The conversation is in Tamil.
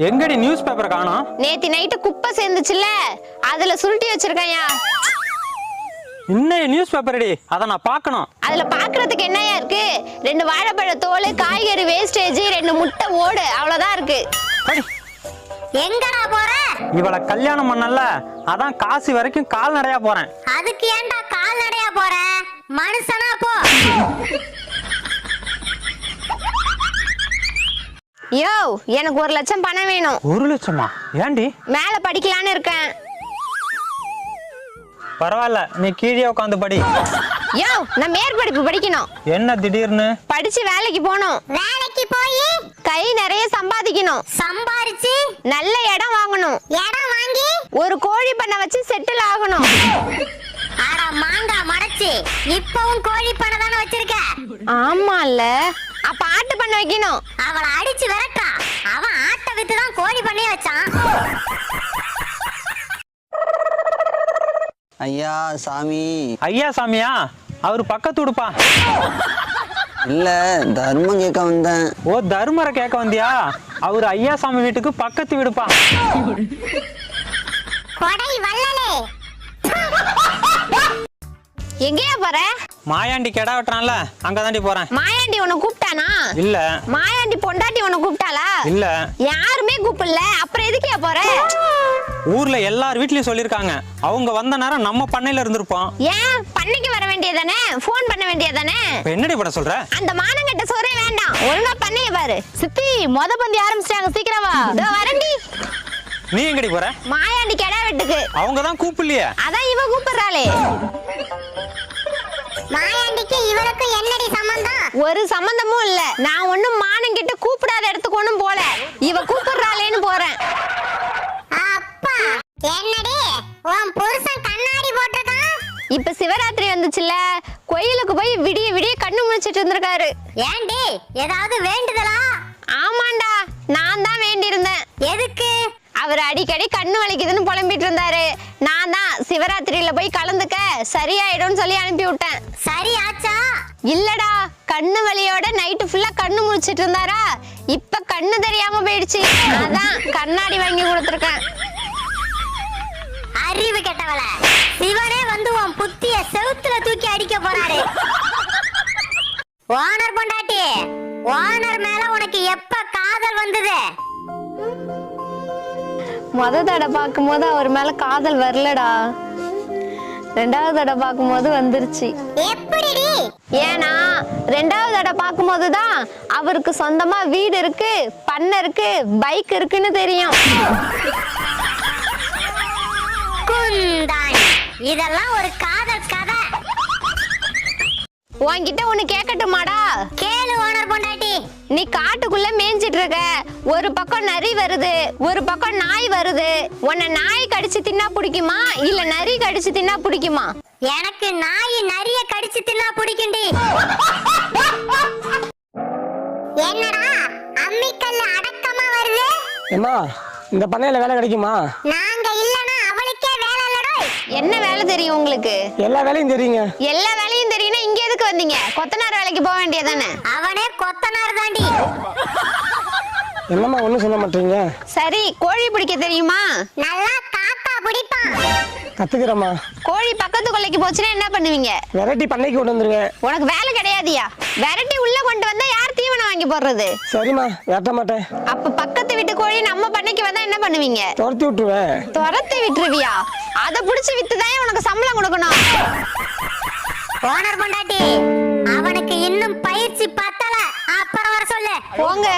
எங்கடி நியூஸ் பேப்பர் காணோம்? நேத்து நைட்டு குப்பை சேர்ந்துச்சுல, அதுல சுருட்டி வச்சிருக்கையா. இன்னும் நியூஸ் பேப்பர்டி, அத நான் பார்க்கணும். அதுல பாக்குறதுக்கு என்னையா இருக்கு? 2 வாழைப்பழ தோல், காய்கறி வேஸ்டேஜ், 2 முட்டை ஓடு, அவ்வளவுதான் இருக்கு. எங்கடா போற? இவளை கல்யாணம் பண்ணல, அதான் காசி வரைக்கும் கால்நடையா போறேன். அதுக்கு ஏன்டா கால்நடையா போற? மனுஷனா போ. யோ, எனக்கு 1 லட்சம் பணம் வேணும். 1 லட்சமா? ஏண்டி? மேல படிக்கலான்னு இருக்கேன். பரவாயில்ல, நீ கீழே உட்காந்து படி. யோ, நான் மேற்படிப்பு படிக்கணும். என்ன திடீர்னு? படிச்சு வேலைக்கு போகணும். வேலைக்கு போய் கை நிறைய சம்பாதிக்கணும். சம்பாரிச்சு நல்ல இடம் வாங்கணும். இடம் வாங்கி ஒரு கோழி பண்ணை வச்சு செட்டில் ஆகணும். அட மாங்கா மடச்சி, இப்பவும் கோழி பண்ண தானே வச்சிருக்க? ஆமால, அப்ப ஆட்டு பண்ண வைக்கணும். அவளை அடிச்சு விரட்டா. அவன் ஆட்டை வித்து தான் கோழி பண்ணையே வச்சான். ஐயா சாமி. ஐயா சாமியா? அவரு பக்கத்து உடுப்பா. இல்ல, தர்மம் கேட்க வந்தேன். ஓ, தர்மரை கேட்க வந்தியா? அவரு ஐயா சாமி வீட்டுக்கு பக்கத்து விடுப்பா. கொடை வள்ளலே. எங்கேயா போற? மாயாண்டி கெடா வெட்டுறான்ல, அங்கதாண்டி போறேன். மாயாண்டி உன்னை கூப்பிட்டானா? இல்ல. மாயாண்டி பொண்டாட்டி உன்னை கூப்பிட்டாளா? இல்ல. யாருமே கூப்பிடல, அப்புறம் எதுக்கே போற? ஊர்ல எல்லார் வீட்லயும் சொல்லிருக்காங்க, அவங்க வந்த நேரம் நம்ம பண்ணையில இருந்திருப்போம். ஏன் பண்ணைக்கு வர வேண்டியதானே? போன் பண்ண வேண்டியதானே? என்னடி பண்ண சொல்ற? அந்த மானங்கட்ட சோறே வேண்டாம், ஒழுங்கா பண்ணைய பாரு. சித்தி, மொத பந்தி ஆரம்பிச்சிட்டாங்க, சீக்கிரம் வா. இதோ வரேன்டி. நீ எங்கடி போற? மாயாண்டி கெடா வெட்டுக்கு. அவங்க தான் கூப்பிடலையே. அதான் இவ கூப்பிடுறாளே. மாயாண்டிக்கு இவருக்கு என்னடி சம்பந்தம்? ஒரு சம்பந்தமும் இல்ல. நான் ஒண்ணும் மானங்கிட்ட கூப்பிடாத இடத்துக்கு ஒண்ணும் போல, இவ கூப்பிடுறாளேன்னு போறேன். அப்பா, என்னடி உன் புருஷன் கண்ணாடி போட்டிருக்கான்? இப்ப சிவராத்திரி வந்துச்சுல, கோயிலுக்கு போய் விடிய விடிய கண்ணு முழிச்சிட்டு இருந்திருக்காரு. ஏண்டி, ஏதாவது வேண்டுதலா? ஆமாண்டா, நான் தான் வேண்டி இருந்தேன். எதுக்கு? அவர் அடிக்கடி கண்ணு வலிக்குதுன்னு புலம்பிட்டு இருந்தாரு. நான் தான் சிவராத்திரியில போய் கலந்துக்க, சரியாயிடும்னு சொல்லி அனுப்பி விட்டேன். சரி ஆச்சா? இல்லடா, கண்ணு வலியோட நைட்டு ஃபுல்லா கண்ணு முழிச்சிட்டு இருந்தாரா, இப்ப கண்ணு தெரியாம போயிடுச்சு. அதான் கண்ணாடி வாங்கி கொடுத்துருக்கேன். அறிவு கெட்டவள, சிவனே வந்து உன் புத்திய செவுத்துல தூக்கி அடிக்க போறாரு. ஓனர் பொண்டாட்டி, ஓனர் மேல உனக்கு எப்ப காதல் வந்தது? முத தடவை பார்க்கும்போது அவர் மேல காதல் வரலடா, 2வது தடவை பார்க்கும்போது வந்துருச்சு. எப்படிடி? ஏன்னா 2வது தடவை பார்க்கும்போது தான் அவருக்கு சொந்தமா வீடு இருக்கு, பண்ணை இருக்கு, பைக் இருக்குன்னு தெரியும். குந்தாணி, இதெல்லாம் ஒரு காதல் கதை. உன்கிட்ட ஒண்ணு கேட்கட்டுமாடா? கேளு ஓனர் பொண்டாட்டி. நீ காட்டுக்குள்ள மேய்ஞ்சிட்டு இருக்க, ஒரு பக்கம் நரி வருது, ஒரு பக்கம் நாய் வருது. உன்னை நாய் கடிச்சு தின்னா பிடிக்குமா, இல்ல நரி கடிச்சு தின்னா பிடிக்குமா? எனக்கு நாய் நரிய கடிச்சு தின்னா பிடிக்கும்டி. என்னடா அம்மிக்கல்ல அடக்கமா வருது? ஏம்மா, இந்த பண்ணையில வேலை கிடைக்குமா? நாங்க இல்லனா அவளுக்கே வேலை இல்லடா. என்ன வேலை தெரியும் உங்களுக்கு? எல்லா வேலையும் தெரியுங்க. எல்லா வேலையும் தெரியும்னா இங்க எதுக்கு வந்தீங்க? கொத்தனார் வேலைக்கு போக வேண்டியதானே? அவனே கொத்தனார் தாண்டி. என்னம்மா ஒண்ணும் சொல்ல மாட்டீங்க? சரி, கோழி பிடிக்க தெரியுமா? நல்லா காக்கா பிடிப்பான். கத்துக்கிறேம்மா. கோழி பக்கத்து கொல்லைக்கு போச்சுன்னா என்ன பண்ணுவீங்க? வெரைட்டி பண்ணைக்கு கொண்டு வந்துருங்க. உனக்கு வேலை கிடையாதியா? விரட்டி உள்ள கொண்டு வந்தா யார் தீவனம் வாங்கி போடுறது? சரிம்மா, வெட்ட மாட்டேன். அப்ப பக்கத்து வீட்டு கோழி நம்ம பண்ணைக்கு வந்தா என்ன பண்ணுவீங்க? துரத்தி விட்டுருவேன். துரத்தி விட்டுருவியா? அதை புடிச்சு வித்துதான் உனக்கு சம்பளம் கொடுக்கணும். ஓனர் பொண்டாட்டி, அவனுக்கு இன்னும் பயிற்சி பத்தல, அப்புறம் வர சொல்லு. போங்க.